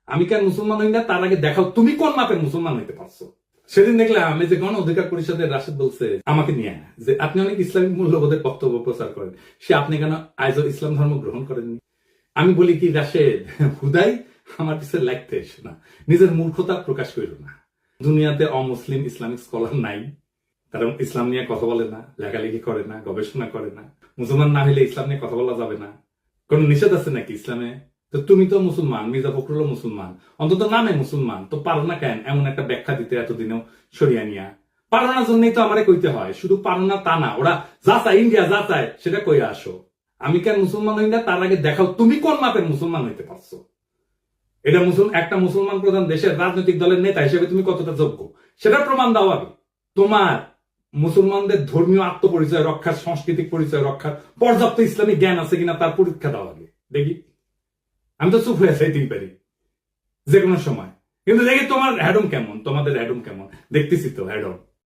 আমি কেন মুসলমান হই না তার আগে দেখাও তুমি কোন মাপের মুসলমান হইতে পারছো। সেদিন দেখলাম আমি যে গণ অধিকার পরিষদের রাশেদ বলছে আমাকে নিয়ে যে আপনি অনেক ইসলামিক মূল্যবোধের বক্তব্য প্রচার করেন, সে আপনি কেন আজও ইসলাম ধর্ম গ্রহণ করেননি। আমি বলি কি রাশেদ, হুদাই আমার পিছনে লাগতে এসো না, নিজের মূর্খতা প্রকাশ করো না। দুনিয়াতে অমুসলিম ইসলামিক স্কলার নাই, কারণ ইসলাম নিয়ে কথা বলে না, লেখালেখি করে না, গবেষণা করে না। মুসলমান না হলে ইসলাম নিয়ে কথা বলা যাবে না, কোন নিষেধ আছে নাকি ইসলামে? তো তুমি তো মুসলমান, মির্জা ফখরুল মুসলমান, অন্তত নামে মুসলমান, তো পারো না কেন এমন একটা ব্যাখ্যা দিতে এতদিনেও সরিয়া নিয়া? পারো না জন্যই তো আমারে কইতে হয়, শুধু পারো না তা না, ওরা যা চায় ইন্ডিয়া যা চায় সেটা কইয়া আসো। আমি কেন মুসলমান হই না তার আগে দেখাও তুমি কোন মাপের মুসলমান হইতে পারছো। এটা একটা মুসলমান প্রধান দেশের রাজনৈতিক দলের নেতা হিসেবে তুমি কতটা যোগ্য সেটা প্রমাণ দাও আগে। তোমার মুসলমানদের ধর্মীয় আত্মপরিচয় রক্ষার, সাংস্কৃতিক পরিচয় রক্ষার পর্যাপ্ত ইসলামিক জ্ঞান আছে কিনা তার পরীক্ষা দাও আগে দেখি। আমি তো চুপ হয়ে যাইতেই পারি যে কোনো সময়, কিন্তু দেখি তোমার হ্যাডম কেমন, তোমাদের হ্যাডম কেমন, দেখতেছি তো হ্যাডম।